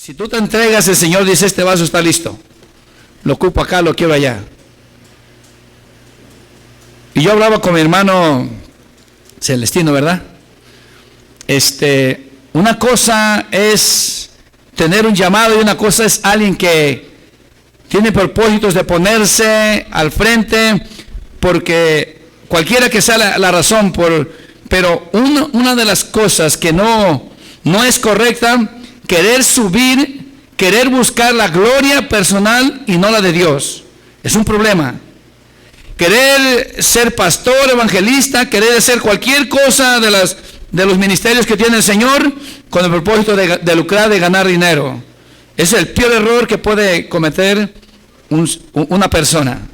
Si tú te entregas, el Señor dice, este vaso está listo. Lo ocupo acá, lo quiero allá. Y yo hablaba con mi hermano Celestino, ¿verdad? Una cosa es tener un llamado y una cosa es alguien que tiene propósitos de ponerse al frente, porque cualquiera que sea la razón, pero una de las cosas que no es correcta, querer subir, querer buscar la gloria personal y no la de Dios. Es un problema. Querer ser pastor, evangelista, querer hacer cualquier cosa de los ministerios que tiene el Señor con el propósito de lucrar, de ganar dinero. Es el peor error que puede cometer una persona.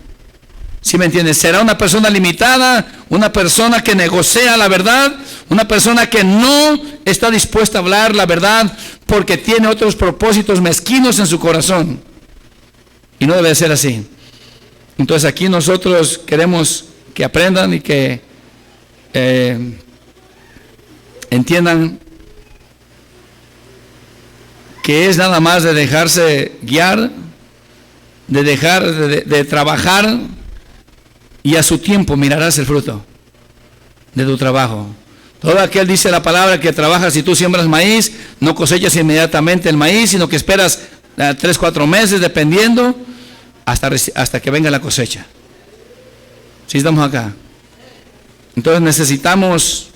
¿Sí me entiendes? Será una persona limitada, una persona que negocia la verdad, una persona que no está dispuesta a hablar la verdad porque tiene otros propósitos mezquinos en su corazón. Y no debe ser así. Entonces aquí nosotros queremos que aprendan y que entiendan que es nada más de dejarse guiar, de dejar de trabajar, y a su tiempo mirarás el fruto de tu trabajo. Todo aquel, dice la palabra, que trabaja, si tú siembras maíz, no cosechas inmediatamente el maíz, sino que esperas 3-4 meses, dependiendo, hasta que venga la cosecha. ¿Sí estamos acá? Entonces necesitamos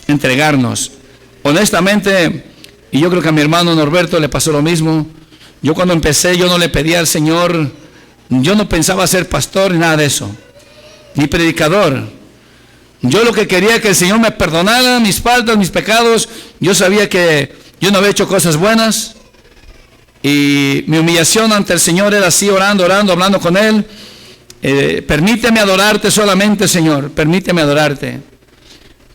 entregarnos. Honestamente, y yo creo que a mi hermano Norberto le pasó lo mismo. Yo cuando empecé, yo no le pedía al Señor, yo no pensaba ser pastor ni nada de eso, ni predicador. Yo lo que quería que el Señor me perdonara mis faltas, mis pecados. Yo sabía que yo no había hecho cosas buenas, y mi humillación ante el Señor era así, orando, hablando con Él. Permíteme adorarte solamente, Señor, permíteme adorarte.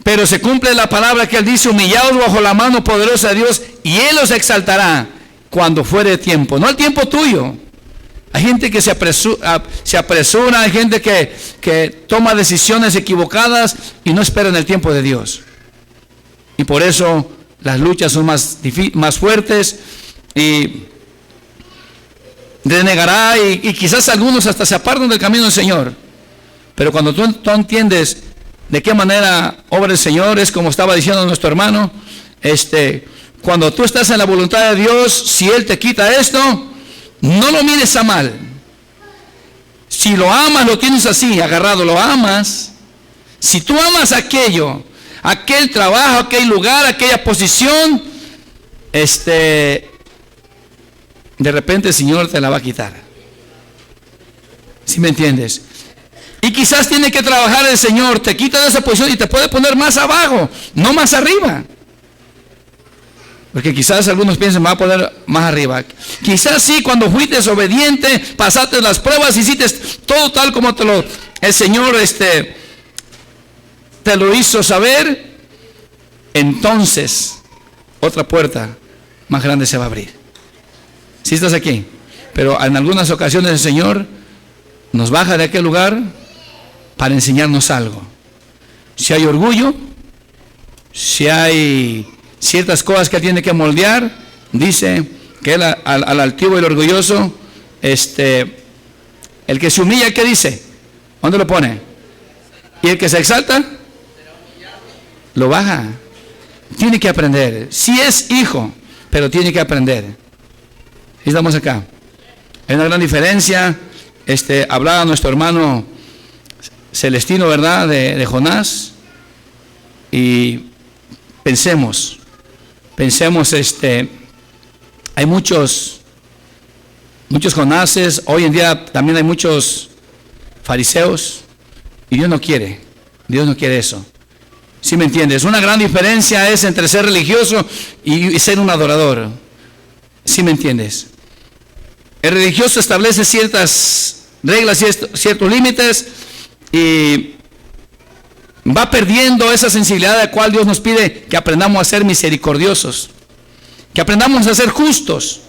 Pero se cumple la palabra que Él dice: humillaos bajo la mano poderosa de Dios, y Él os exaltará cuando fuere tiempo, no el tiempo tuyo. Hay gente que se apresura, hay gente que toma decisiones equivocadas y no espera en el tiempo de Dios. Y por eso las luchas son más fuertes, y denegará, y quizás algunos hasta se apartan del camino del Señor. Pero cuando tú entiendes de qué manera obra el Señor, es como estaba diciendo nuestro hermano, cuando tú estás en la voluntad de Dios, si Él te quita esto, no lo mires a mal. Si lo amas, lo tienes así, agarrado, lo amas. Si tú amas aquello, aquel trabajo, aquel lugar, aquella posición, de repente el Señor te la va a quitar. ¿Sí me entiendes? Y quizás tiene que trabajar el Señor, te quita de esa posición y te puede poner más abajo, no más arriba. Porque quizás algunos piensan, me va a poner más arriba. Quizás sí, cuando fuiste desobediente, pasaste las pruebas, hiciste todo tal como el Señor te lo hizo saber, entonces otra puerta más grande se va a abrir. ¿Sí estás aquí? Pero en algunas ocasiones el Señor nos baja de aquel lugar para enseñarnos algo. Si hay orgullo, si hay ciertas cosas que tiene que moldear, dice que él, al altivo y el orgulloso, el que se humilla, ¿qué dice? ¿Dónde lo pone? Y el que se exalta, lo baja. Tiene que aprender. Si es hijo, pero tiene que aprender. Estamos acá. Hay una gran diferencia. Hablaba nuestro hermano Celestino, ¿verdad? De Jonás. Y pensemos, hay muchos Jonases, hoy en día también hay muchos fariseos, y Dios no quiere eso. ¿Sí me entiendes? Una gran diferencia es entre ser religioso y ser un adorador. ¿Sí me entiendes? El religioso establece ciertas reglas, ciertos límites, y va perdiendo esa sensibilidad de la cual Dios nos pide que aprendamos a ser misericordiosos, que aprendamos a ser justos.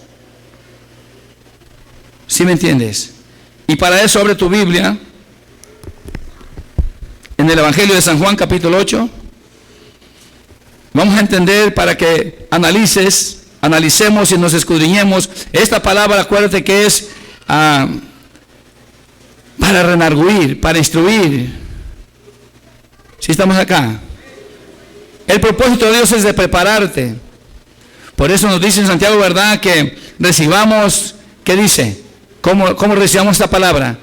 ¿Sí me entiendes? Y para eso abre tu Biblia en el Evangelio de San Juan, capítulo 8. Vamos a entender para que analicemos y nos escudriñemos. Esta palabra, acuérdate que es para redarguir, para instruir. ¿Sí estamos acá? El propósito de Dios es de prepararte. Por eso nos dice en Santiago, ¿verdad? Que recibamos, ¿qué dice? ¿Cómo recibamos esta palabra?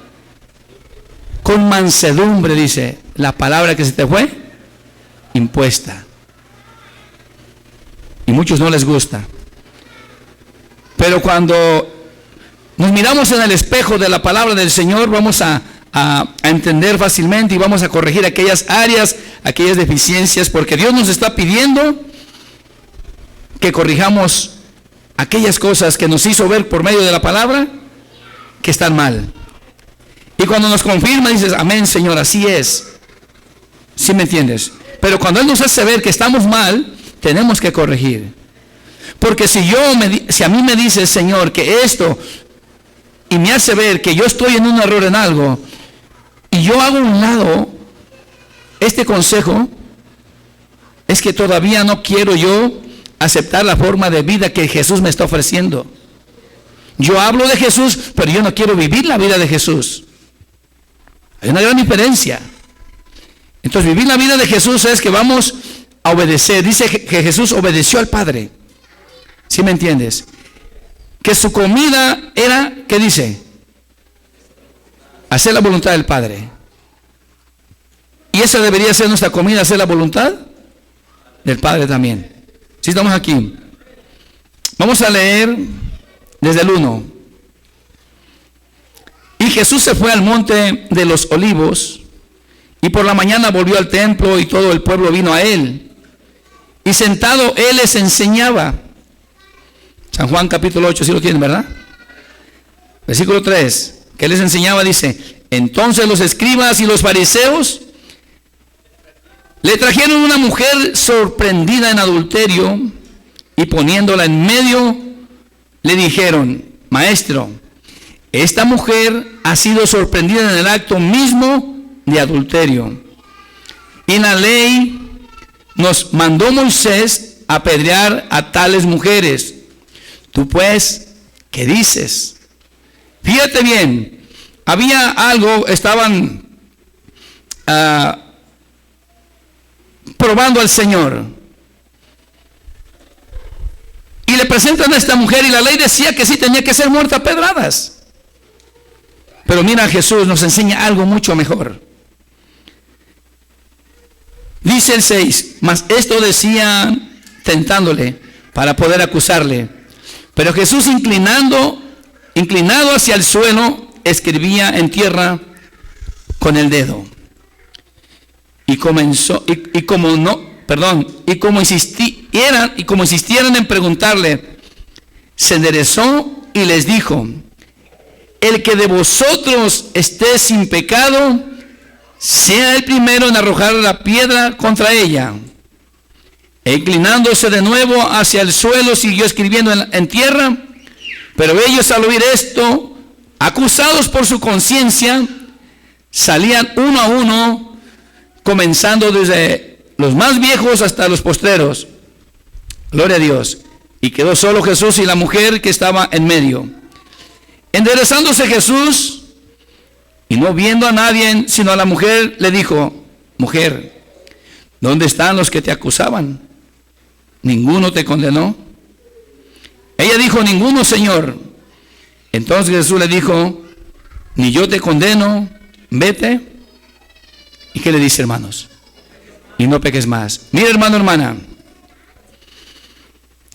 Con mansedumbre, dice, la palabra que se te fue impuesta. Y muchos no les gusta. Pero cuando nos miramos en el espejo de la palabra del Señor, vamos a entender fácilmente y vamos a corregir aquellas áreas, aquellas deficiencias, porque Dios nos está pidiendo que corrijamos aquellas cosas que nos hizo ver por medio de la palabra que están mal. Y cuando nos confirma, dices, amén, Señor, así es. ¿Sí me entiendes? Pero cuando Él nos hace ver que estamos mal, tenemos que corregir. Porque si a mí me dice, Señor, que esto, y me hace ver que yo estoy en un error en algo, y yo hago a un lado este consejo, es que todavía no quiero yo aceptar la forma de vida que Jesús me está ofreciendo. Yo hablo de Jesús, pero yo no quiero vivir la vida de Jesús. Hay una gran diferencia. Entonces, vivir la vida de Jesús es que vamos a obedecer. Dice que Jesús obedeció al Padre. ¿Sí me entiendes? Que su comida era, ¿qué dice? Hacer la voluntad del Padre. Y esa debería ser nuestra comida, hacer la voluntad del Padre también. Si estamos aquí, vamos a leer desde el 1. Y Jesús se fue al monte de los olivos, y por la mañana volvió al templo, y todo el pueblo vino a él. Y sentado él les enseñaba. San Juan capítulo 8, ¿sí lo tienen, verdad? Versículo 3, que les enseñaba, dice: entonces los escribas y los fariseos le trajeron una mujer sorprendida en adulterio, y poniéndola en medio, le dijeron: maestro, esta mujer ha sido sorprendida en el acto mismo de adulterio. Y en la ley nos mandó Moisés apedrear a tales mujeres. Tú pues, ¿qué dices? Fíjate bien, había algo, estaban probando al Señor. Y le presentan a esta mujer, y la ley decía que sí tenía que ser muerta a pedradas. Pero mira, Jesús nos enseña algo mucho mejor. Dice el 6, mas esto decía tentándole para poder acusarle. Pero Jesús inclinado hacia el suelo, escribía en tierra con el dedo. Y como insistieran en preguntarle, se enderezó y les dijo: el que de vosotros esté sin pecado, sea el primero en arrojar la piedra contra ella. E inclinándose de nuevo hacia el suelo, siguió escribiendo en tierra. Pero ellos, al oír esto, acusados por su conciencia, salían uno a uno, comenzando desde los más viejos hasta los postreros. Gloria a Dios. Y quedó solo Jesús y la mujer que estaba en medio. Enderezándose Jesús, y no viendo a nadie sino a la mujer, le dijo: mujer, ¿dónde están los que te acusaban? ¿Ninguno te condenó? Ella dijo: ninguno, Señor. Entonces Jesús le dijo: ni yo te condeno, vete. ¿Y qué le dice, hermanos? Y no peques más. Mira, hermano, hermana,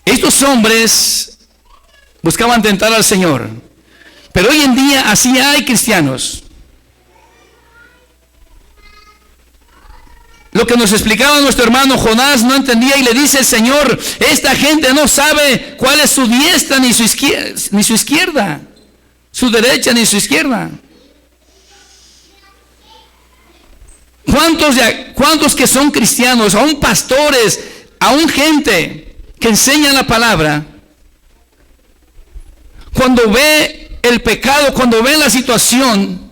estos hombres buscaban tentar al Señor, pero hoy en día así hay cristianos. Lo que nos explicaba nuestro hermano Jonás, no entendía, y le dice el Señor: esta gente no sabe cuál es su diestra ni su izquierda, su derecha ni su izquierda. ¿Cuántos que son cristianos, aún pastores, aún gente que enseña la palabra, cuando ve el pecado, cuando ve la situación,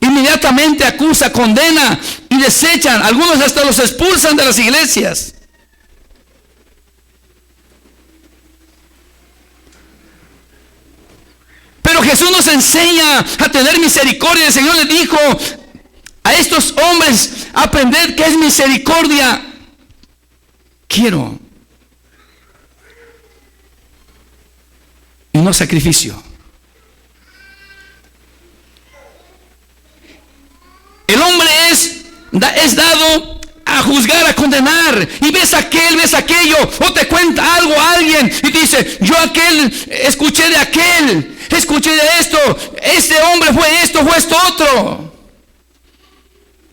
inmediatamente acusa, condena y desechan? Algunos hasta los expulsan de las iglesias. Jesús nos enseña a tener misericordia. El Señor le dijo a estos hombres: aprended qué es misericordia. Quiero, y no sacrificio. El hombre es dado a juzgar, a condenar, y ves aquel, ves aquello, o te cuenta algo a alguien y te dice: yo escuché de aquel, escuché de esto, este hombre fue esto otro,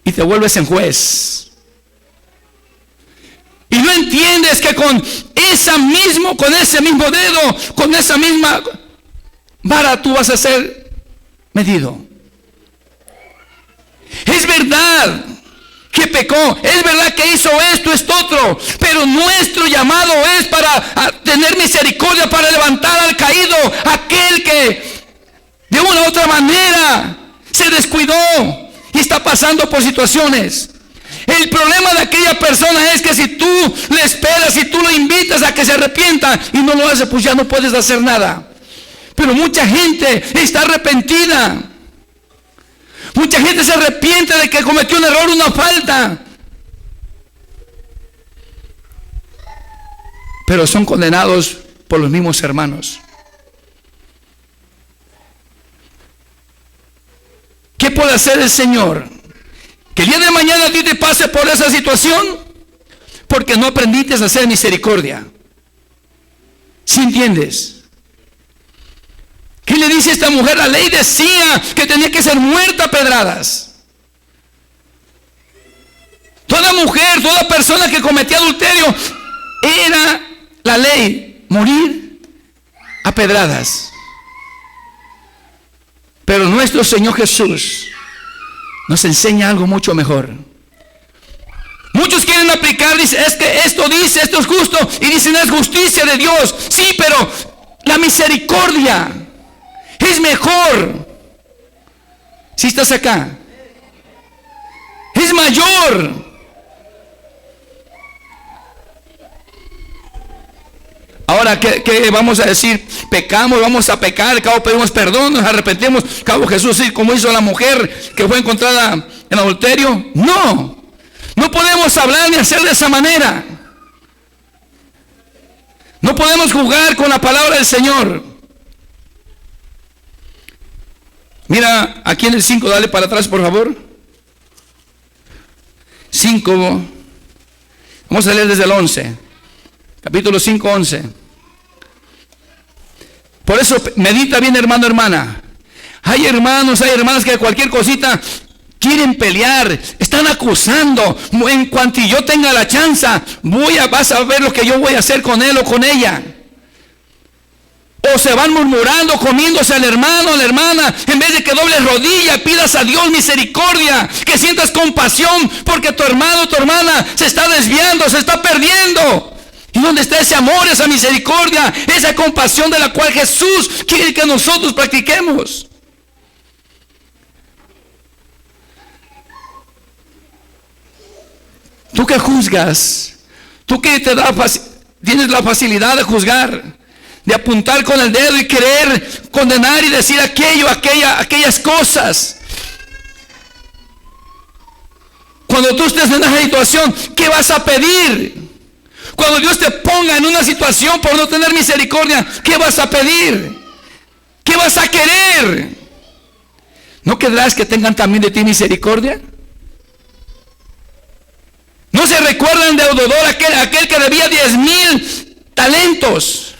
y te vuelves en juez. Y no entiendes que con ese mismo dedo, con esa misma vara, tú vas a ser medido. Es verdad que pecó, es verdad que hizo esto otro, pero nuestro llamado es para tener misericordia, para levantar al caído, aquel que de una u otra manera se descuidó y está pasando por situaciones. El problema de aquella persona es que si tú le esperas, si tú lo invitas a que se arrepienta y no lo hace, pues ya no puedes hacer nada. Pero mucha gente está arrepentida. Mucha gente se arrepiente de que cometió un error, una falta, pero son condenados por los mismos hermanos. ¿Qué puede hacer el Señor? Que el día de mañana a ti te pase por esa situación porque no aprendiste a hacer misericordia. ¿Sí entiendes? ¿Qué le dice esta mujer? La ley decía que tenía que ser muerta a pedradas. Toda mujer, toda persona que cometía adulterio, era la ley morir a pedradas. Pero nuestro Señor Jesús nos enseña algo mucho mejor. Muchos quieren aplicar, dicen: es que esto dice, esto es justo, y dicen: es justicia de Dios. Sí, pero la misericordia es mejor. Si estás acá, es mayor. Ahora, ¿qué vamos a decir? Pecamos, vamos a pecar, al cabo pedimos perdón, nos arrepentimos, al cabo Jesús, sí, como hizo la mujer que fue encontrada en adulterio. No, no podemos hablar ni hacer de esa manera. No podemos jugar con la palabra del Señor. Mira, aquí en el 5, dale para atrás por favor. 5, vamos a leer desde el 11. Capítulo 5, 11. Por eso medita bien, hermano, hermana. Hay hermanos, hay hermanas que cualquier cosita quieren pelear, están acusando. En cuanto yo tenga la chance, vas a ver lo que yo voy a hacer con él o con ella. O se van murmurando, comiéndose al hermano, a la hermana, en vez de que dobles rodillas, pidas a Dios misericordia, que sientas compasión, porque tu hermano, tu hermana se está desviando, se está perdiendo. ¿Y dónde está ese amor, esa misericordia, esa compasión de la cual Jesús quiere que nosotros practiquemos? Tú que juzgas, tú que tienes la facilidad de juzgar, de apuntar con el dedo y querer condenar y decir aquellas cosas. Cuando tú estés en una situación, ¿qué vas a pedir? Cuando Dios te ponga en una situación por no tener misericordia, ¿qué vas a pedir? ¿Qué vas a querer? ¿No querrás que tengan también de ti misericordia? ¿No se recuerdan de Deudor, aquel que debía 10,000 talentos?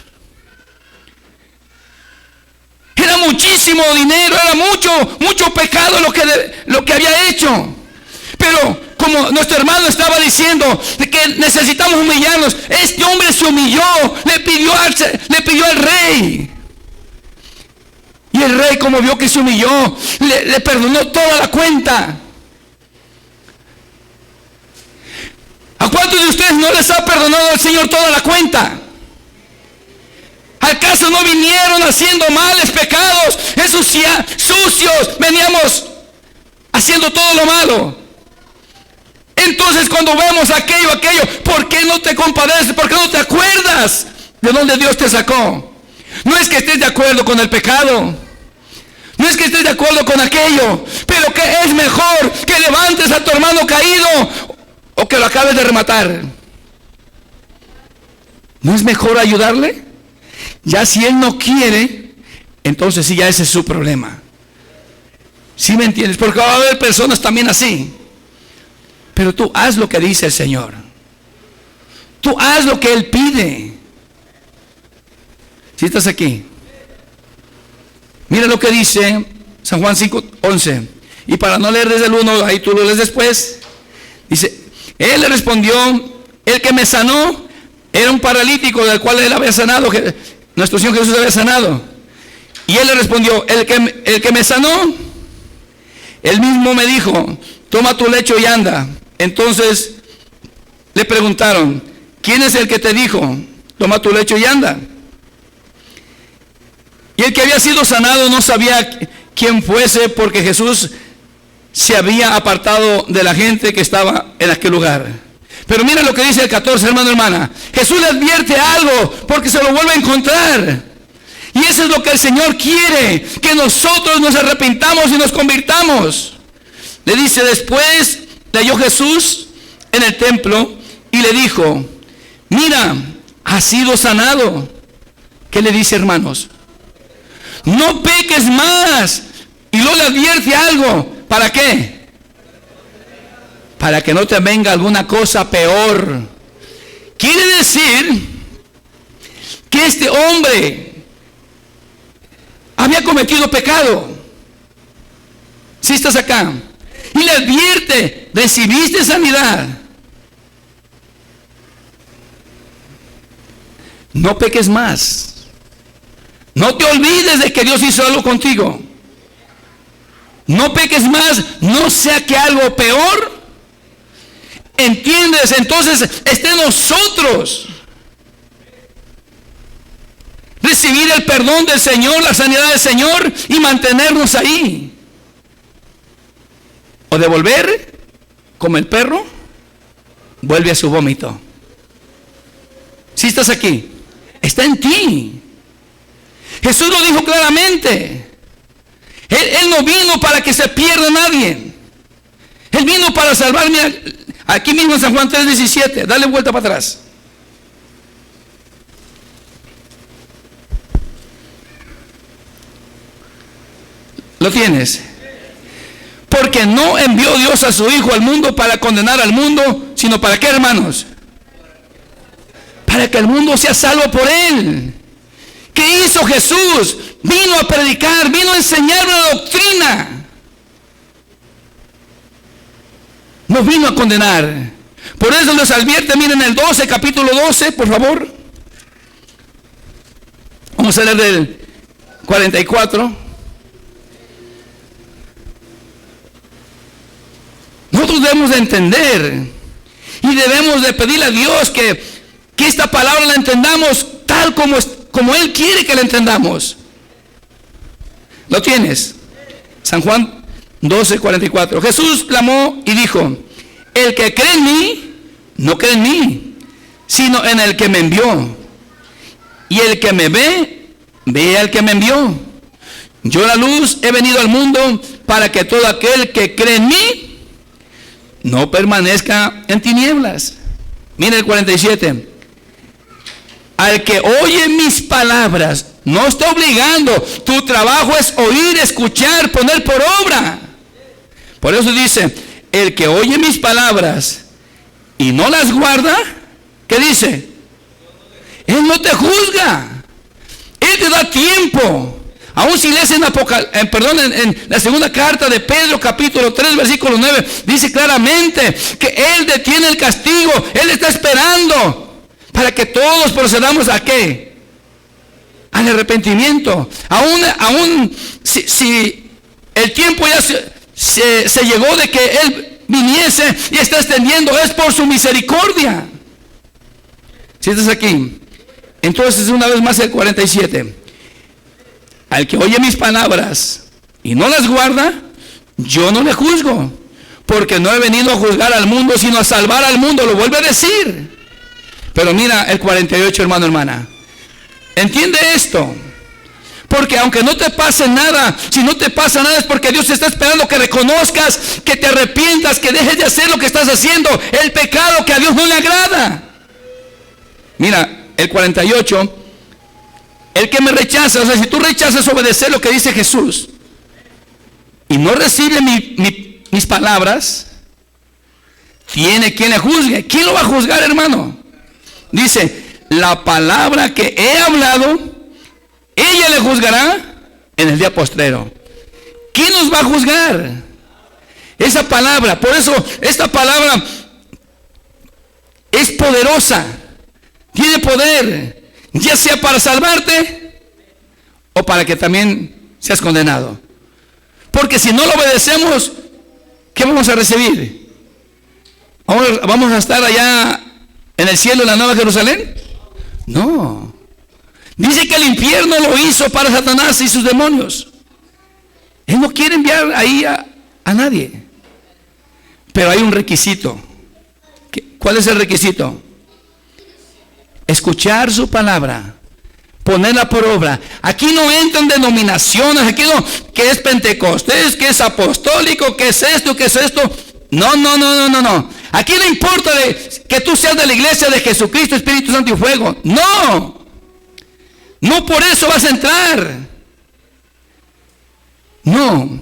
Era muchísimo dinero, era mucho pecado lo que había hecho. Pero como nuestro hermano estaba diciendo que necesitamos humillarnos, este hombre se humilló, le pidió al rey. Y el rey, como vio que se humilló, le perdonó toda la cuenta. ¿A cuántos de ustedes no les ha perdonado el Señor toda la cuenta? ¿Acaso no vinieron haciendo males, pecados, sucios? Veníamos haciendo todo lo malo. Entonces cuando vemos aquello, ¿por qué no te compadeces? ¿Por qué no te acuerdas de dónde Dios te sacó? No es que estés de acuerdo con el pecado, No es que estés de acuerdo con aquello, pero que es mejor que levantes a tu hermano caído o que lo acabes de rematar. ¿No es mejor ayudarle? Ya si él no quiere, entonces sí, ya ese es su problema. ¿Sí me entiendes? Porque va a haber personas también así. Pero tú haz lo que dice el Señor. Tú haz lo que Él pide. Si estás aquí, mira lo que dice San Juan 5:11. Y para no leer desde el 1, ahí tú lo lees después. Dice, Él le respondió, el que me sanó era un paralítico del cual Él había sanado, que nuestro Señor Jesús había sanado. Y Él le respondió, el que me sanó, Él mismo me dijo, toma tu lecho y anda. Entonces le preguntaron, ¿quién es el que te dijo, toma tu lecho y anda? Y el que había sido sanado no sabía quién fuese, porque Jesús se había apartado de la gente que estaba en aquel lugar. Pero mira lo que dice el 14, hermano, hermana. Jesús le advierte algo, porque se lo vuelve a encontrar. Y eso es lo que el Señor quiere, que nosotros nos arrepintamos y nos convirtamos. Le dice, después le halló Jesús en el templo y le dijo, mira, has sido sanado. ¿Qué le dice, hermanos? No peques más. Y luego le advierte algo. ¿Para qué? Para que no te venga alguna cosa peor. Quiere decir que este hombre había cometido pecado. Si estás acá. Y le advierte, recibiste sanidad. No peques más. No te olvides de que Dios hizo algo contigo. No peques más, no sea que algo peor. ¿Entiendes? Entonces está en nosotros recibir el perdón del Señor, la sanidad del Señor y mantenernos ahí. O devolver, como el perro, vuelve a su vómito. Si estás aquí, está en ti. Jesús lo dijo claramente. Él no vino para que se pierda nadie. Él vino para salvarme. Aquí mismo en San Juan 3:17. Dale vuelta para atrás. ¿Lo tienes? Porque no envió Dios a su Hijo al mundo para condenar al mundo, sino para qué, hermanos? Para que el mundo sea salvo por Él. ¿Qué hizo Jesús? Vino a predicar, vino a enseñar una doctrina. No vino a condenar. Por eso les advierte, miren el 12, capítulo 12, por favor. Vamos a leer del 44. Nosotros debemos de entender y debemos de pedirle a Dios que esta palabra la entendamos tal como Él quiere que la entendamos. ¿Lo tienes? San Juan 12:44. Jesús clamó y dijo, el que cree en mí, no cree en mí, sino en el que me envió. Y el que me ve, ve al que me envió. Yo la luz he venido al mundo para que todo aquel que cree en mí no permanezca en tinieblas. Mira el 47. Al que oye mis palabras, no está obligando. Tu trabajo es oír, escuchar, poner por obra. Por eso dice, el que oye mis palabras y no las guarda, ¿qué dice? Él no te juzga. Él te da tiempo. Aún si lees en la segunda carta de Pedro, capítulo 3, versículo 9, dice claramente que Él detiene el castigo. Él está esperando para que todos procedamos a ¿qué? Al arrepentimiento. Aún si el tiempo ya se llegó de que Él viniese y está extendiendo, es por su misericordia. Si estás aquí, entonces una vez más el 47. Al que oye mis palabras y no las guarda, yo no le juzgo, porque no he venido a juzgar al mundo, sino a salvar al mundo. Lo vuelve a decir. Pero mira el 48, hermano, hermana. Entiende esto. Porque aunque no te pase nada, si no te pasa nada es porque Dios está esperando que reconozcas, que te arrepientas, que dejes de hacer lo que estás haciendo, el pecado que a Dios no le agrada. Mira, el 48, el que me rechaza, o sea, si tú rechazas obedecer lo que dice Jesús y no recibe mis palabras, tiene quien le juzgue. ¿Quién lo va a juzgar, hermano? Dice, la palabra que he hablado, ella le juzgará en el día postrero. ¿Quién nos va a juzgar? Esa palabra. Por eso esta palabra es poderosa, tiene poder, ya sea para salvarte o para que también seas condenado. Porque si no lo obedecemos, ¿qué vamos a recibir? ¿Vamos a estar allá en el cielo, en la Nueva Jerusalén? No. Dice que el infierno lo hizo para Satanás y sus demonios. Él no quiere enviar ahí a nadie. Pero hay un requisito. ¿Cuál es el requisito? Escuchar su palabra, ponerla por obra. Aquí no entran denominaciones, aquí no, que es pentecostés, que es apostólico, que es esto, que es esto. No. Aquí no importa que tú seas de la iglesia de Jesucristo, Espíritu Santo y Fuego. No por eso vas a entrar. No.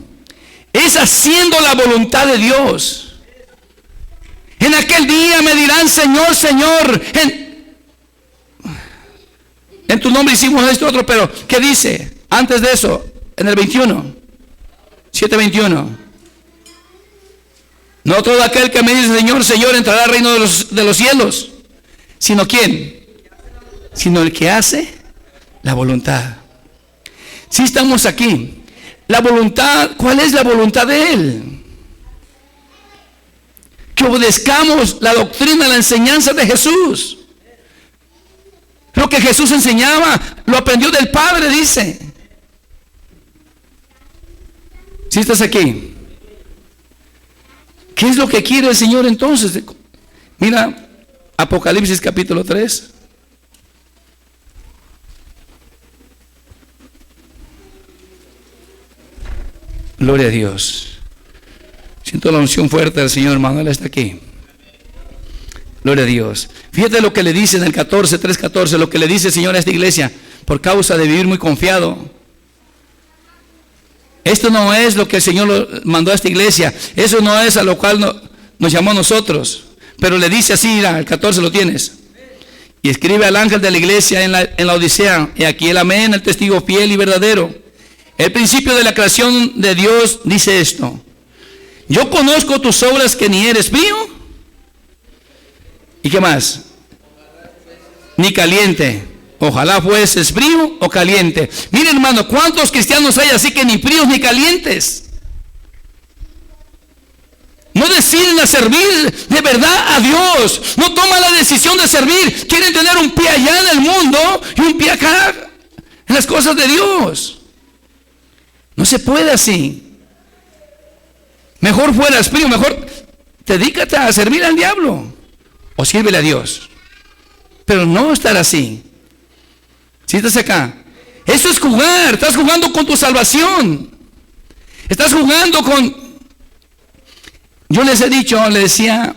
Es haciendo la voluntad de Dios. En aquel día me dirán, Señor, Señor, en tu nombre hicimos esto otro, pero ¿qué dice? Antes de eso, en el 21, 7:21. No todo aquel que me dice Señor, Señor entrará al reino de los cielos, sino ¿quién? Sino el que hace la voluntad. Si estamos aquí, la voluntad, ¿cuál es la voluntad de Él? Que obedezcamos la doctrina, la enseñanza de Jesús. Lo que Jesús enseñaba, lo aprendió del Padre, dice. Si estás aquí, ¿qué es lo que quiere el Señor entonces? Mira, Apocalipsis capítulo 3. Gloria a Dios. Siento la unción fuerte del Señor, hermano. Él está aquí. Gloria a Dios. Fíjate lo que le dice en el 3:14, lo que le dice el Señor a esta iglesia, por causa de vivir muy confiado. Esto no es lo que el Señor mandó a esta iglesia. Eso no es a lo cual nos llamó a nosotros. Pero le dice así, mira, el 14 lo tienes. Y escribe al ángel de la iglesia en la Odisea. Y aquí el amén, el testigo fiel y verdadero. El principio de la creación de Dios dice esto. Yo conozco tus obras, que ni eres frío. ¿Y qué más? Ni caliente. Ojalá fueses frío o caliente. Mire, hermano, ¿cuántos cristianos hay así que ni fríos ni calientes? No deciden a servir de verdad a Dios. No toman la decisión de servir. Quieren tener un pie allá en el mundo y un pie acá en las cosas de Dios. No se puede así. Mejor fueras frío, mejor dedícate a servir al diablo o sírvele a Dios. Pero no estar así. Si estás acá, eso es jugar. Estás jugando con tu salvación. Estás jugando con... Yo les he dicho, le decía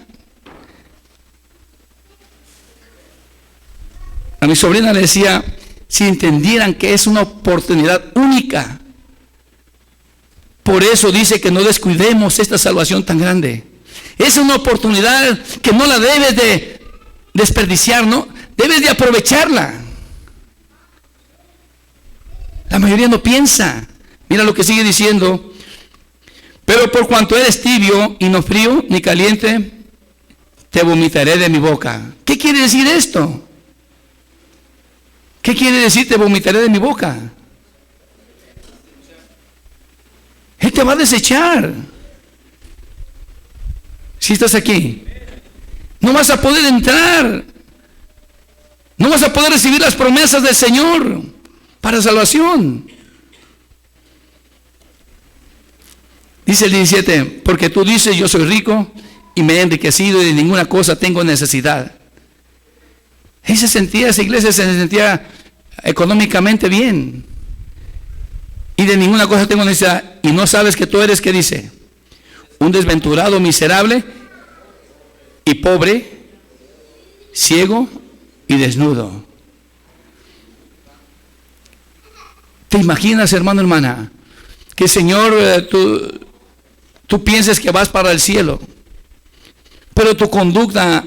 a mi sobrina, le decía, si entendieran que es una oportunidad única. Por eso dice que no descuidemos esta salvación tan grande. Es una oportunidad que no la debes de desperdiciar, ¿no? Debes de aprovecharla. La mayoría no piensa. Mira lo que sigue diciendo. Pero por cuanto eres tibio y no frío ni caliente, te vomitaré de mi boca. ¿Qué quiere decir esto? ¿Qué quiere decir te vomitaré de mi boca? Él te va a desechar. Si estás aquí, no vas a poder entrar. No vas a poder recibir las promesas del Señor para salvación. Dice el 17, porque tú dices, yo soy rico y me he enriquecido y de ninguna cosa tengo necesidad. Esa iglesia se sentía económicamente bien. y de ninguna cosa tengo necesidad. Y no sabes que tú eres, ¿qué dice? Un desventurado, miserable y pobre, ciego y desnudo. ¿Te imaginas, hermano, hermana, que Señor, tú pienses que vas para el cielo, pero tu conducta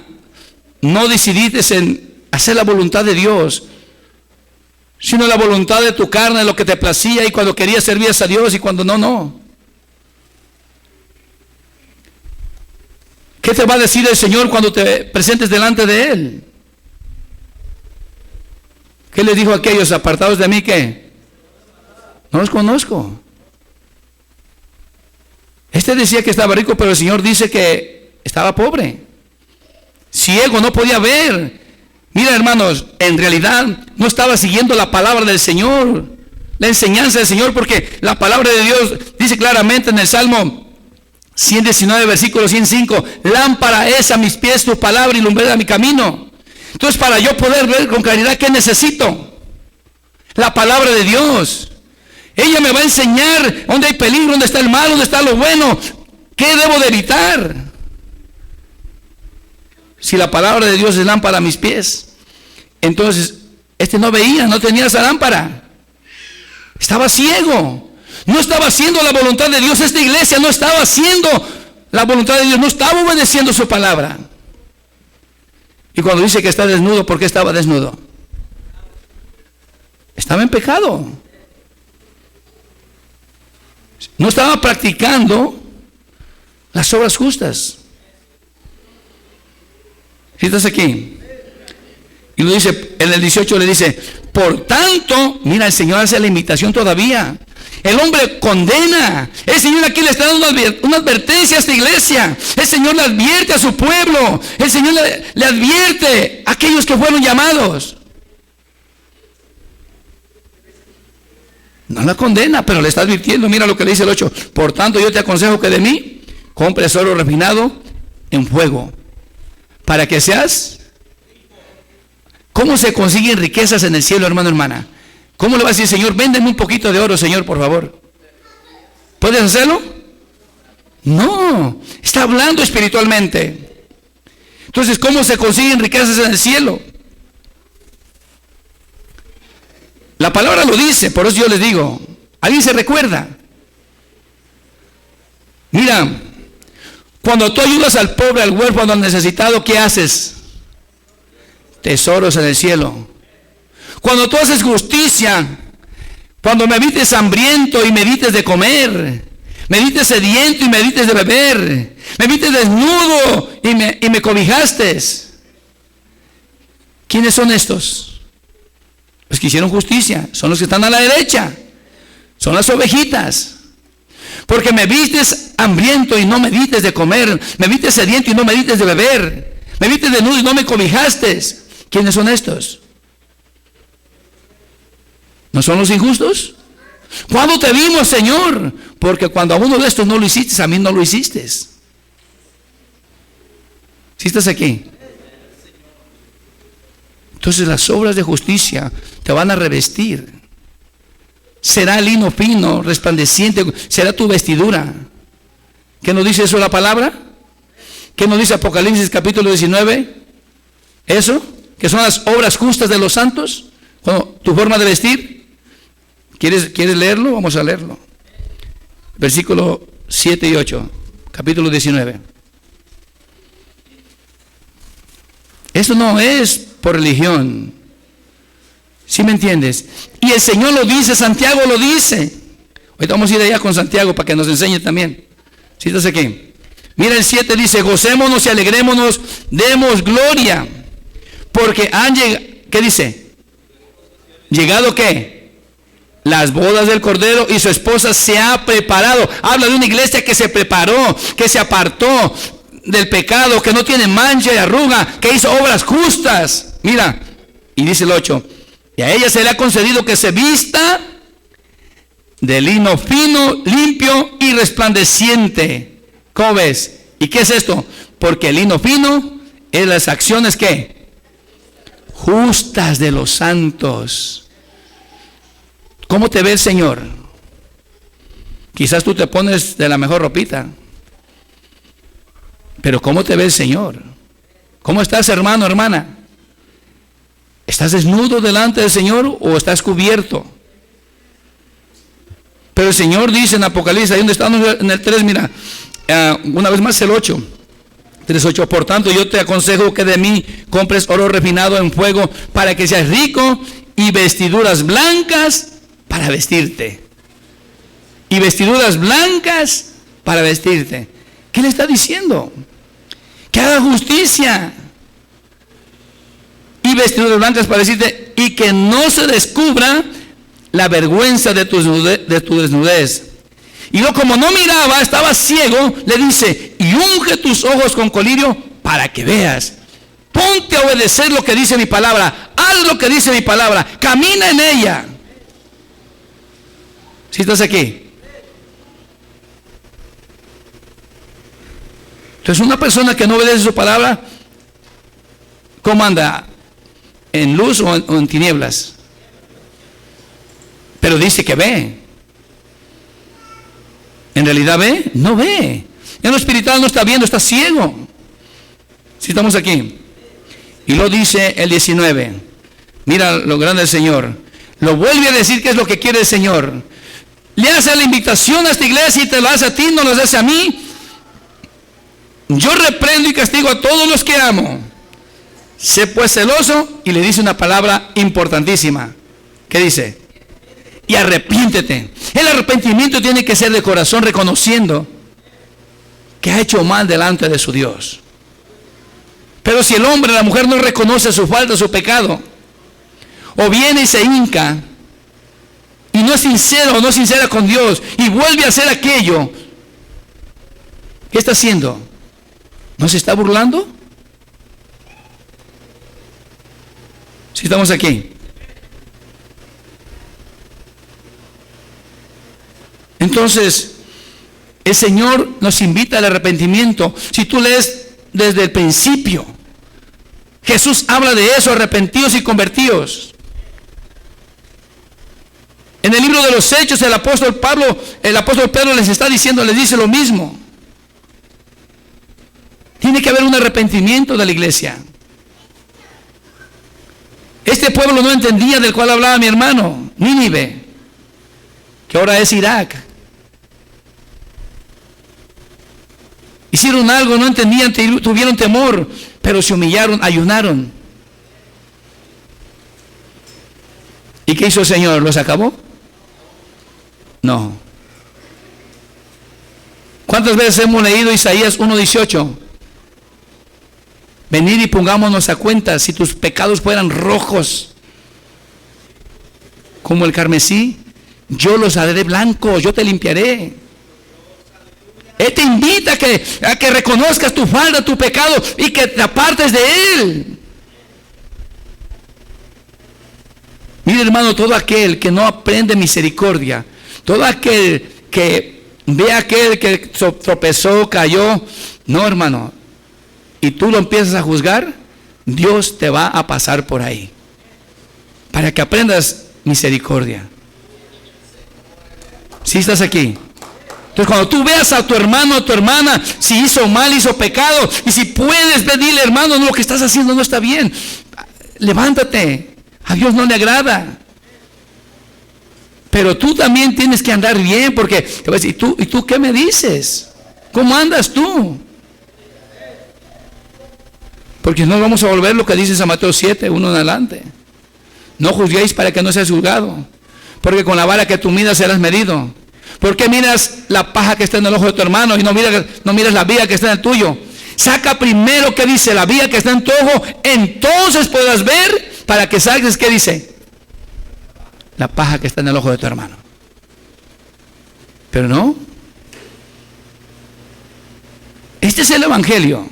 no decidiste en hacer la voluntad de Dios, sino la voluntad de tu carne, lo que te placía, y cuando querías servías a Dios y cuando no? ¿Qué te va a decir el Señor cuando te presentes delante de Él? ¿Qué les dijo a aquellos apartados de mí? ¿Qué? No los conozco. Este decía que estaba rico, pero el Señor dice que estaba pobre, ciego, no podía ver. Mira, hermanos, en realidad no estaba siguiendo la palabra del Señor, la enseñanza del Señor, porque la palabra de Dios dice claramente en el Salmo 119, versículo 105, lámpara es a mis pies tu palabra y lumbrera mi camino. Entonces, para yo poder ver con claridad, ¿qué necesito? La palabra de Dios. Ella me va a enseñar dónde hay peligro, dónde está el mal, dónde está lo bueno, qué debo de evitar. Si la palabra de Dios es lámpara a mis pies, entonces este no veía, no tenía esa lámpara, estaba ciego, no estaba haciendo la voluntad de Dios. Esta iglesia no estaba haciendo la voluntad de Dios, no estaba obedeciendo su palabra. Y cuando dice que está desnudo, ¿por qué estaba desnudo? Estaba en pecado. No estaba practicando las obras justas. ¿Sí estás aquí? Y lo dice, en el 18 le dice, por tanto, mira, el Señor hace la invitación todavía. El hombre condena. El Señor aquí le está dando una advertencia a esta iglesia. El Señor le advierte a su pueblo. El Señor le advierte a aquellos que fueron llamados. No la condena, pero le está advirtiendo. Mira lo que le dice el 8. Por tanto, yo te aconsejo que de mí compres oro refinado en fuego, para que seas. ¿Cómo se consiguen riquezas en el cielo, hermano, hermana? ¿Cómo le va a decir, Señor, véndeme un poquito de oro, Señor, por favor? ¿Puedes hacerlo? No, está hablando espiritualmente. Entonces, ¿cómo se consiguen riquezas en el cielo? La palabra lo dice, por eso yo les digo, ¿alguien se recuerda? Mira, cuando tú ayudas al pobre, al huérfano, al necesitado, ¿qué haces? Tesoros en el cielo. Cuando tú haces justicia, cuando me vistes hambriento y me vistes de comer, me vistes sediento y me vistes de beber, me vistes desnudo y me cobijaste. ¿Quiénes son estos? Los que hicieron justicia, son los que están a la derecha, son las ovejitas. Porque me vistes hambriento y no me vistes de comer, me vistes sediento y no me vistes de beber, me vistes desnudo y no me cobijaste. ¿Quiénes son estos? ¿No son los injustos? ¿Cuándo te vimos, Señor? Porque cuando a uno de estos no lo hiciste, a mí no lo hiciste. ¿Sí estás aquí? Entonces las obras de justicia te van a revestir. Será lino fino, resplandeciente, será tu vestidura. ¿Qué nos dice eso la palabra? ¿Qué nos dice Apocalipsis capítulo 19? Eso, que son las obras justas de los santos. Tu forma de vestir. ¿Quieres leerlo? Vamos a leerlo. Versículo 7 y 8, capítulo 19. Eso no es por religión. ¿Sí me entiendes? Y el Señor lo dice, Santiago lo dice. Ahorita vamos a ir allá con Santiago para que nos enseñe también. ¿Sí estás aquí? Mira el 7 dice, gocémonos y alegrémonos, demos gloria, porque han llegado, ¿qué dice? ¿Llegado qué? Las bodas del Cordero y su esposa se ha preparado. Habla de una iglesia que se preparó, que se apartó del pecado, que no tiene mancha y arruga, que hizo obras justas. Mira, y dice el 8, y a ella se le ha concedido que se vista de lino fino, limpio y resplandeciente. ¿Cómo ves? ¿Y qué es esto? Porque el lino fino es las acciones ¿qué? Justas de los santos. ¿Cómo te ve el Señor? Quizás tú te pones de la mejor ropita, pero ¿cómo te ve el Señor? ¿Cómo estás, hermano, hermana? ¿Estás desnudo delante del Señor o estás cubierto? Pero el Señor dice en Apocalipsis, ahí donde estamos en el 3, mira, una vez más el 8, 3:8, por tanto yo te aconsejo que de mí compres oro refinado en fuego para que seas rico, y vestiduras blancas para vestirte. Y vestiduras blancas para vestirte. ¿Qué le está diciendo? Que haga justicia. Y vestiduras blancas para vestirte, y que no se descubra la vergüenza de tu desnudez. Y luego, como no miraba, estaba ciego, le dice, y unge tus ojos con colirio para que veas. Ponte a obedecer lo que dice mi palabra. Haz lo que dice mi palabra. Camina en ella. ¿Sí estás aquí? Entonces, una persona que no obedece su palabra, ¿cómo anda? ¿En luz o en tinieblas? Pero dice que ve. ¿En realidad ve? No ve. En lo espiritual no está viendo, está ciego. Si estamos aquí. Y lo dice el 19. Mira lo grande del Señor. Lo vuelve a decir qué es lo que quiere el Señor. Le hace la invitación a esta iglesia y te lo hace a ti, no lo hace a mí. Yo reprendo y castigo a todos los que amo. Sé pues celoso, y le dice una palabra importantísima. ¿Qué dice? Y arrepiéntete. El arrepentimiento tiene que ser de corazón, reconociendo que ha hecho mal delante de su Dios. Pero si el hombre o la mujer no reconoce su falta, su pecado, o viene y se hinca, y no es sincero o no es sincera con Dios, y vuelve a hacer aquello, ¿qué está haciendo? ¿No se está burlando? Si estamos aquí. Entonces, el Señor nos invita al arrepentimiento. Si tú lees desde el principio, Jesús habla de eso: arrepentidos y convertidos. En el libro de los Hechos, el apóstol Pedro les está diciendo, les dice lo mismo. Tiene que haber un arrepentimiento de la iglesia. Este pueblo no entendía, del cual hablaba mi hermano, Nínive, que ahora es Irak. Hicieron algo, no entendían, tuvieron temor, pero se humillaron, ayunaron. ¿Y qué hizo el Señor? ¿Los acabó? No. ¿Cuántas veces hemos leído Isaías 1:18? Venid y pongámonos a cuenta, si tus pecados fueran rojos como el carmesí, yo los haré blancos, yo te limpiaré. Él te invita a que reconozcas tu falta, tu pecado, y que te apartes de él. Mire, hermano, todo aquel que no aprende misericordia, todo aquel que ve a aquel que tropezó, cayó, no, hermano, y tú lo empiezas a juzgar, Dios te va a pasar por ahí, para que aprendas misericordia. Si estás aquí. Entonces, cuando tú veas a tu hermano o tu hermana, si hizo mal, hizo pecado, y si puedes pedirle, hermano, no, lo que estás haciendo no está bien, levántate. A Dios no le agrada. Pero tú también tienes que andar bien, porque te vas a decir, ¿y tú qué me dices? ¿Cómo andas tú? Porque no vamos a volver lo que dice San Mateo 7, 1 en adelante. No juzguéis para que no seas juzgado, porque con la vara que tú midas serás medido. ¿Por qué miras la paja que está en el ojo de tu hermano y no miras la viga que está en el tuyo? Saca primero, ¿qué dice? La viga que está en tu ojo, entonces podrás ver, para que salgas, ¿qué dice? La paja que está en el ojo de tu hermano. Pero no. Este es el evangelio.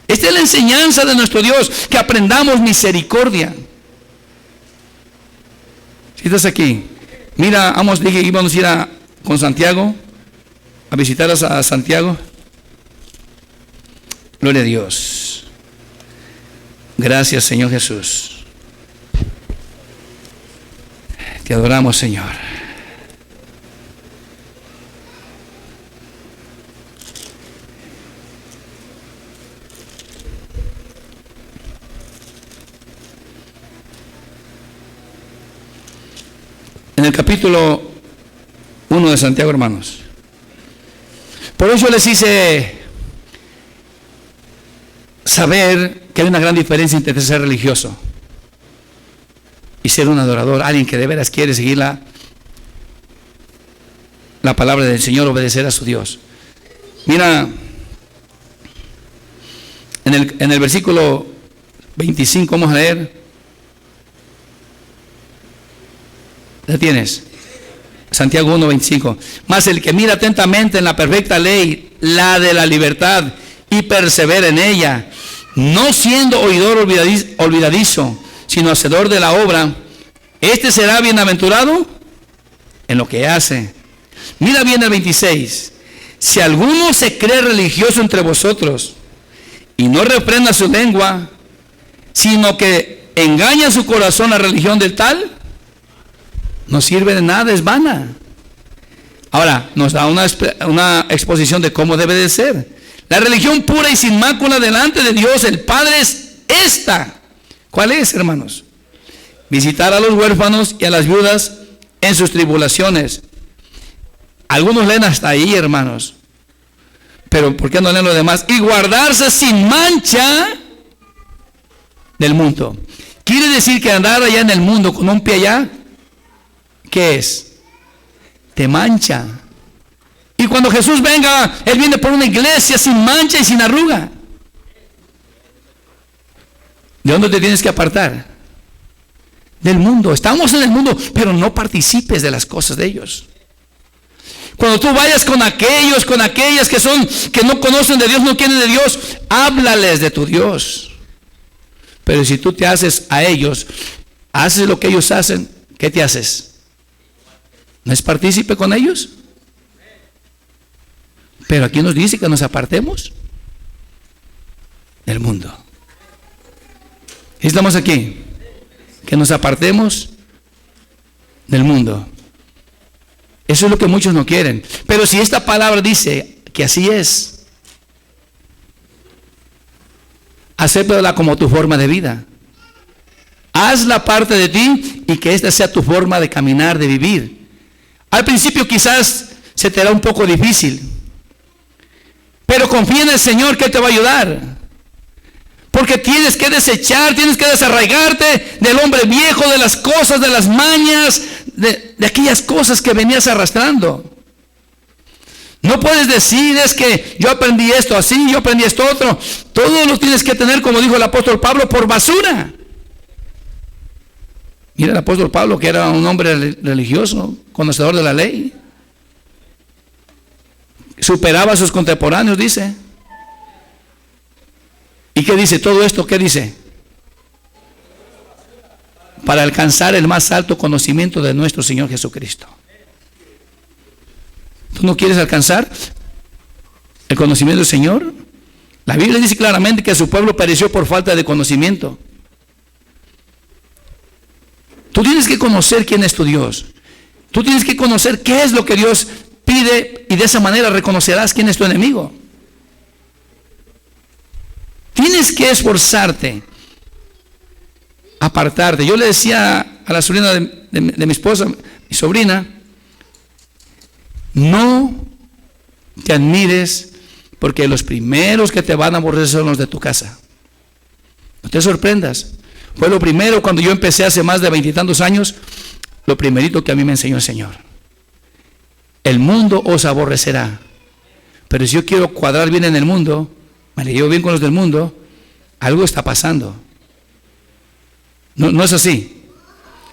Esta es la enseñanza de nuestro Dios, que aprendamos misericordia. Si estás aquí, mira, dije que íbamos a ir con Santiago, a visitar a Santiago. Gloria a Dios. Gracias, Señor Jesús. Te adoramos, Señor. el capítulo 1 de Santiago, hermanos. Por eso les hice saber que hay una gran diferencia entre ser religioso y ser un adorador, alguien que de veras quiere seguir la palabra del Señor, obedecer a su Dios. Mira, en el versículo 25 vamos a leer. ¿La tienes? Santiago 1:25. Mas el que mira atentamente en la perfecta ley, la de la libertad, y persevera en ella, no siendo oidor olvidadizo, sino hacedor de la obra, este será bienaventurado en lo que hace. Mira bien el 26. Si alguno se cree religioso entre vosotros y no refrena su lengua, sino que engaña su corazón, la religión del tal no sirve de nada, es vana. Ahora nos da una exposición de cómo debe de ser. La religión pura y sin mácula delante de Dios el Padre es esta. ¿Cuál es, hermanos? Visitar a los huérfanos y a las viudas en sus tribulaciones. Algunos leen hasta ahí, hermanos, pero ¿por qué no leen lo demás? Y guardarse sin mancha del mundo. Quiere decir que andar allá en el mundo con un pie allá, ¿qué es? Te mancha. Y cuando Jesús venga, Él viene por una iglesia sin mancha y sin arruga. ¿De dónde te tienes que apartar? Del mundo. Estamos en el mundo, pero no participes de las cosas de ellos. Cuando tú vayas con aquellos, con aquellas que no conocen de Dios, no quieren de Dios, háblales de tu Dios. Pero si tú te haces a ellos, haces lo que ellos hacen, ¿qué te haces? ¿No es partícipe con ellos? Pero aquí nos dice que nos apartemos del mundo. Estamos aquí, que nos apartemos del mundo. Eso es lo que muchos no quieren. Pero si esta palabra dice que así es, acéptala como tu forma de vida. Hazla parte de ti y que esta sea tu forma de caminar, de vivir. Al principio quizás se te hará un poco difícil, pero confía en el Señor que te va a ayudar. Porque tienes que desechar, tienes que desarraigarte del hombre viejo, de las cosas, de las mañas, de aquellas cosas que venías arrastrando. No puedes decir, es que yo aprendí esto así, yo aprendí esto otro. Todo lo tienes que tener, como dijo el apóstol Pablo, por basura. Mira el apóstol Pablo, que era un hombre religioso, conocedor de la ley. Superaba a sus contemporáneos, dice. ¿Y qué dice todo esto? ¿Qué dice? Para alcanzar el más alto conocimiento de nuestro Señor Jesucristo. ¿Tú no quieres alcanzar el conocimiento del Señor? La Biblia dice claramente que su pueblo pereció por falta de conocimiento. Tú tienes que conocer quién es tu Dios. Tú tienes que conocer qué es lo que Dios pide, y de esa manera reconocerás quién es tu enemigo. Tienes que esforzarte, apartarte. Yo le decía a la sobrina de mi esposa, mi sobrina, no te admires porque los primeros que te van a aborrecer son los de tu casa. No te sorprendas. Fue lo primero cuando yo empecé hace más de 20 y tantos años, lo primerito que a mí me enseñó el Señor. El mundo os aborrecerá, pero si yo quiero cuadrar bien en el mundo, me le llevo bien con los del mundo, algo está pasando. No es así.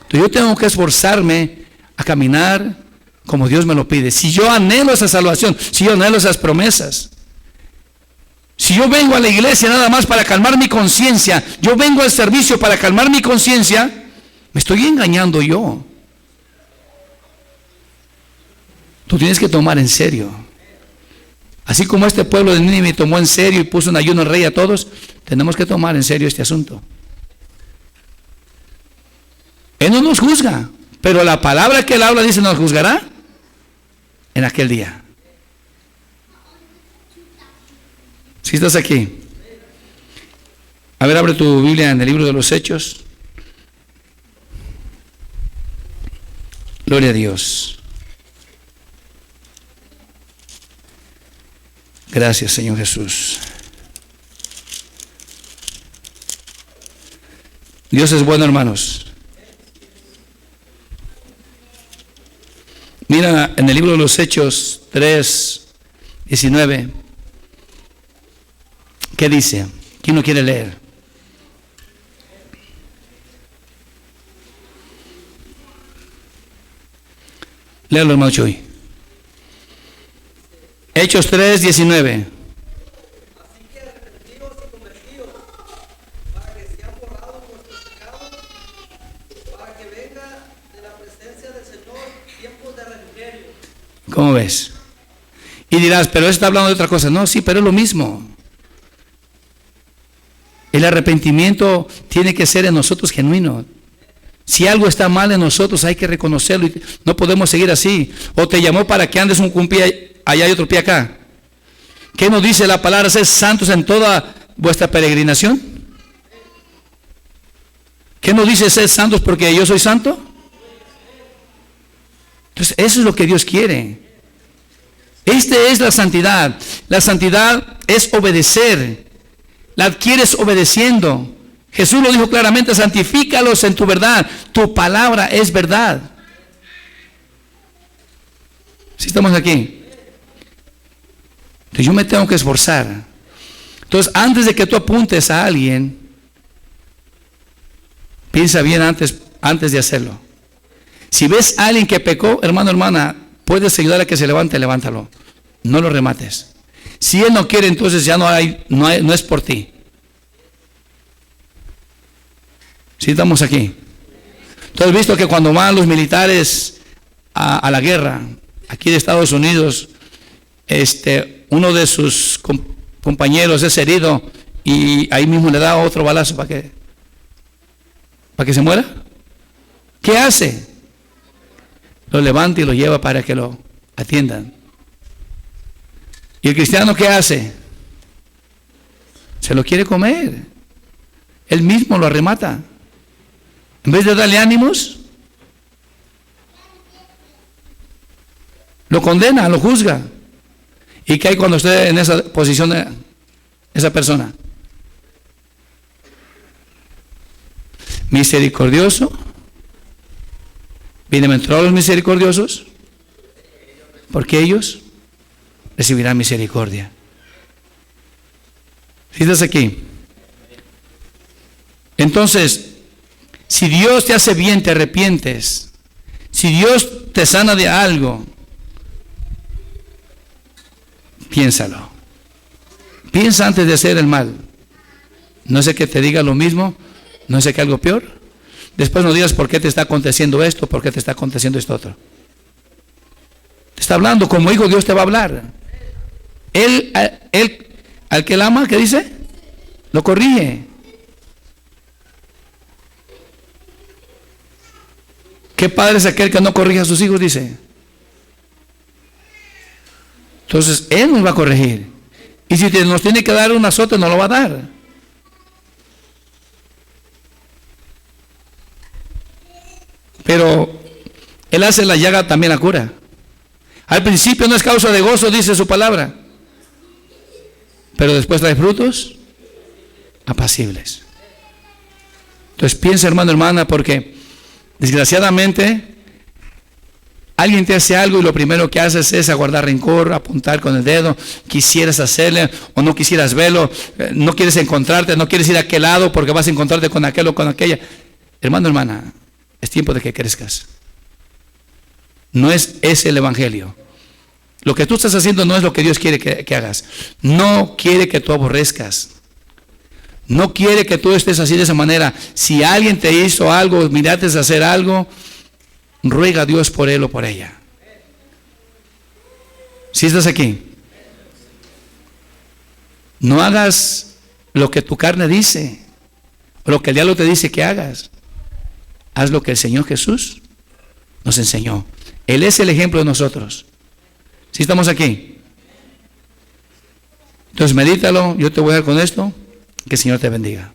Entonces yo tengo que esforzarme a caminar como Dios me lo pide. Si yo anhelo esa salvación, si yo anhelo esas promesas, si yo vengo a la iglesia nada más para calmar mi conciencia, yo vengo al servicio para calmar mi conciencia, me estoy engañando yo. Tú tienes que tomar en serio. Así como este pueblo de Nínive tomó en serio y puso en ayuno al rey a todos, tenemos que tomar en serio este asunto. Él no nos juzga, pero la palabra que él habla dice nos juzgará en aquel día. Si estás aquí, a ver, abre tu Biblia en el libro de los Hechos. Gloria a Dios. Gracias, Señor Jesús. Dios es bueno, hermanos. Mira en el libro de los Hechos 3:19. ¿Qué dice? ¿Quién no quiere leer? Léalo, hermano Chuy. Hechos 3:19. Así que arrepentidos y convertidos, para que sean borrados vuestros pecados, para que venga de la presencia del Señor tiempos de refrigerio. ¿Cómo ves? Y dirás, pero está hablando de otra cosa. No, sí, pero es lo mismo. El arrepentimiento tiene que ser en nosotros genuino. Si algo está mal en nosotros, hay que reconocerlo. No podemos seguir así. O te llamó para que andes un pie allá y otro pie acá. ¿Qué nos dice la palabra? Ser santos en toda vuestra peregrinación. ¿Qué nos dice ser santos porque yo soy santo? Entonces, eso es lo que Dios quiere. Esta es la santidad. La santidad es obedecer. La adquieres obedeciendo. Jesús lo dijo claramente: santifícalos en tu verdad. Tu palabra es verdad. ¿Sí estamos aquí? Entonces yo me tengo que esforzar. Entonces, antes de que tú apuntes a alguien, piensa bien antes de hacerlo. Si ves a alguien que pecó, hermano, hermana, puedes ayudar a que se levante, levántalo. No lo remates. Si él no quiere, entonces ya no es por ti. ¿Sí estamos aquí? ¿Tú has visto que cuando van los militares a la guerra, aquí de Estados Unidos, uno de sus compañeros es herido y ahí mismo le da otro balazo para que se muera? ¿Qué hace? Lo levanta y lo lleva para que lo atiendan. ¿Y el cristiano qué hace? Se lo quiere comer. Él mismo lo arremata. En vez de darle ánimos, lo condena, lo juzga. ¿Y qué hay cuando esté en esa posición de esa persona? Misericordioso. Bienaventurados los misericordiosos, porque ellos recibirán misericordia. ¿Sí estás aquí? Entonces, si Dios te hace bien, te arrepientes. Si Dios te sana de algo, piénsalo. Piensa antes de hacer el mal. No sé que te diga lo mismo, no sé que algo peor. Después no digas por qué te está aconteciendo esto, por qué te está aconteciendo esto otro. Te está hablando, como hijo Dios te va a hablar. Él al que él ama, ¿qué dice? Lo corrige. ¿Qué padre es aquel que no corrige a sus hijos? Dice. Entonces, Él nos va a corregir. Y si nos tiene que dar un azote, nos lo va a dar. Pero Él hace la llaga, también la cura. Al principio no es causa de gozo, dice su palabra. Pero después trae frutos apacibles. Entonces piensa, hermano, hermana, porque desgraciadamente alguien te hace algo y lo primero que haces es aguardar rencor, apuntar con el dedo. Quisieras hacerle o no quisieras verlo, no quieres encontrarte, no quieres ir a aquel lado porque vas a encontrarte con aquel o con aquella. Hermano, hermana, es tiempo de que crezcas. No es ese el evangelio. Lo que tú estás haciendo no es lo que Dios quiere que hagas. No quiere que tú aborrezcas. No quiere que tú estés así de esa manera. Si alguien te hizo algo, miraste a hacer algo, ruega a Dios por él o por ella. ¿Sí estás aquí? No hagas lo que tu carne dice, o lo que el diablo te dice que hagas. Haz lo que el Señor Jesús nos enseñó. Él es el ejemplo de nosotros. ¿Sí estamos aquí? Entonces medítalo, yo te voy a dar con esto. Que el Señor te bendiga.